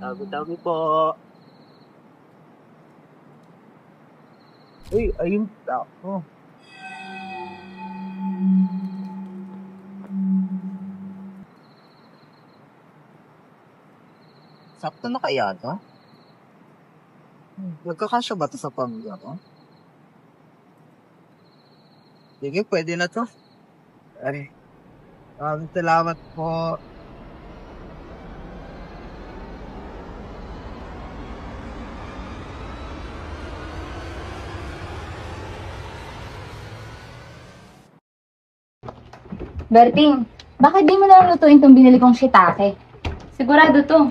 Dami-dami po. Uy, ayun ako. Sakto na kaya to? Nagkakasya ba to sa pamilya ko? Sige, pwede na to. Ari, maraming salamat po. Berting, bakit di mo na lutuin tong binili kong shiitake? Sigurado to.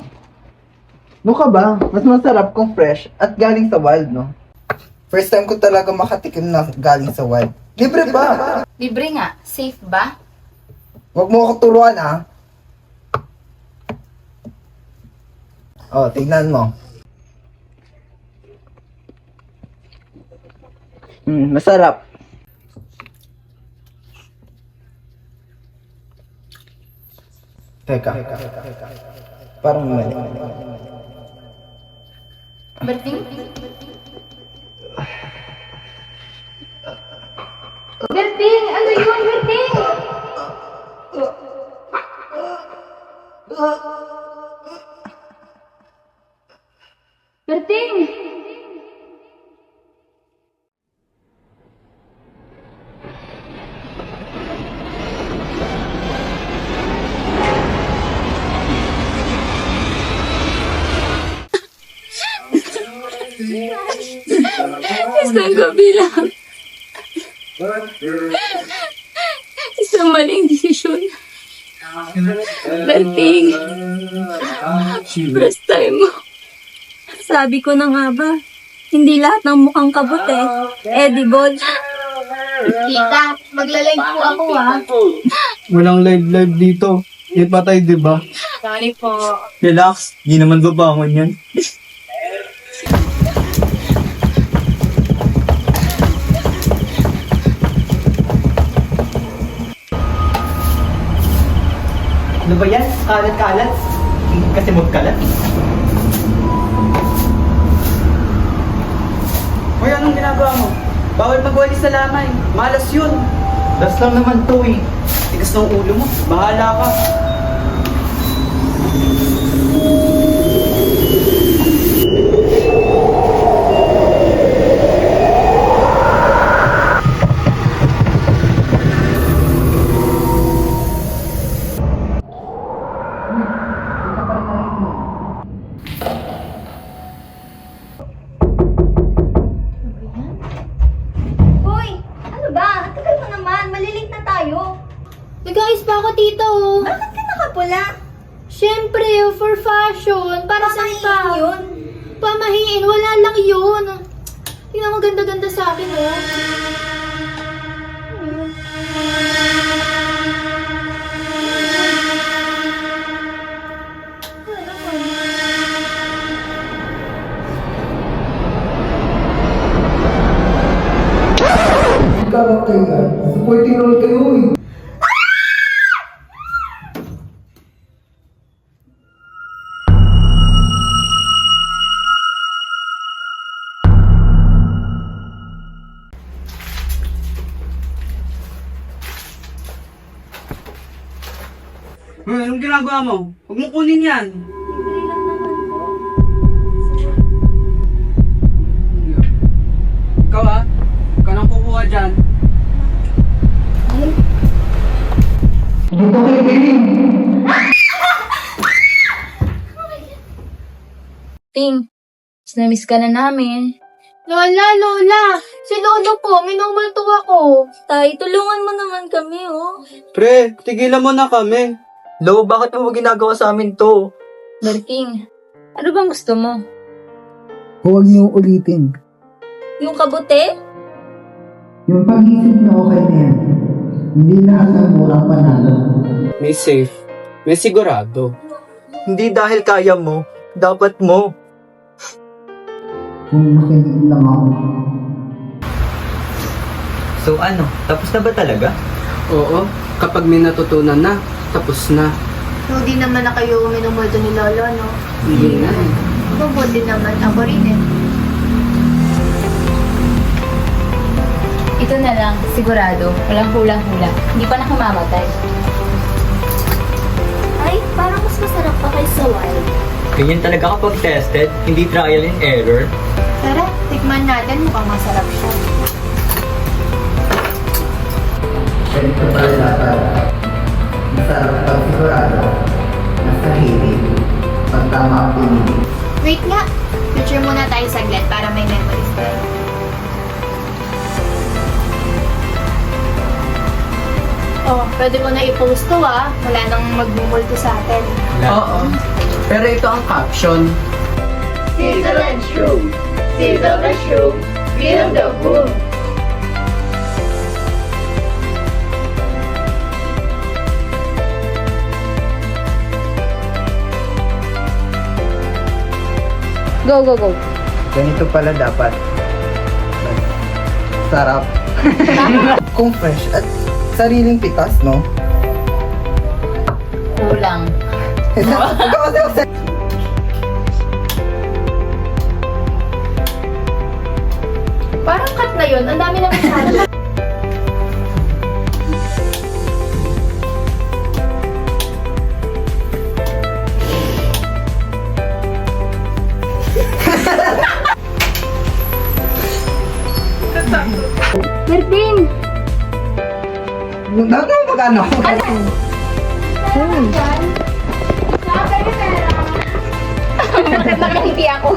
No ka ba? Mas masarap kung fresh at galing sa wild, no? First time ko talaga makatikim na galing sa wild. Libre ba? Libre nga. Safe ba? Huwag mo ako turuan, ah. Oh, tignan mo. Masarap. Teka. Parang mali. Berting? Berting! Ano yun, Berting? Berting! Isang gabi lang. Isang maling desisyon. Berting. First time mo. Sabi ko na nga ba, hindi lahat ng mukhang kabute, edible. Tita, magla-live po ako Walang live dito. Ipatay, di ba? Sorry po. Relax, di naman babangon yan. Ano ba yan? Kalat-kalat? Kasi magkalat. Hoy, anong ginagawa mo? Bawal magwalis sa lamay. Malas yun. Das lang naman to eh. Tigas ng ulo mo. Bahala ka. Hoy! Ano ba? Ang tagal mo naman. Malilate na tayo. Nag-ayos pa ako, tito. Bakit ka nakapula? Siyempre, for fashion. Para sa Pamahiin yun. Pamahiin, wala lang yun. Tingnan mo, ganda-ganda sa akin, oh. Karakter yan. Supporting role kayo, eh. Hoy, anong ginagawa mo? Huwag mo kunin yan. Ikaw ah, huwag ka nang kukuha dyan. Dito kayo, baby. Ting, miss ka na namin. Lola! Si Lolo po, minumulto ako. Tay, tulungan mo naman kami, oh. Pre, tigilan mo na kami. Lo, bakit mo ginagawa sa amin to? Berting, ano bang gusto mo? Huwag niyo ulitin. Yung kabute? Yung pag-isip na okay na yan. Hindi lahat ng murang panalo. May safe. May sigurado. Hindi dahil kaya mo, dapat mo. Kung makinig lang ako. So ano, tapos na ba talaga? Oo, kapag may natutunan na, tapos na. Hindi naman na kayo minumulto ni Lolo, no? Hindi na eh. Mabuti naman. Ako rin eh. Ito na lang, sigurado. Walang hulang-hula. Hindi pa nakamamatay. Ay, parang mas masarap pa kay sa wild. Ganyan talaga kapag tested, hindi trial and error. Tara, tikman natin. Mukhang masarap siya. Ganito pala dapat. Masarap pag sigurado. Nasa hilig. Pag tama ang pinili. Wait nga. Picture muna tayo saglit para may memories tayo. Oh, pwede mo na i-post to ah. Wala nang magmumulto sa atin. Oo. Pero ito ang caption. Sizzle and shroom. Sizzle the shroom. Feel the boom. Go, go, go. Ganito pala dapat. Sarap. Kung fresh at sariling pitas, no? Kulang. Parang cut na yun. Ang dami na masyado. Martin! Bakit mo magano? Sabi ni Mera. Bakit nakangiti ako?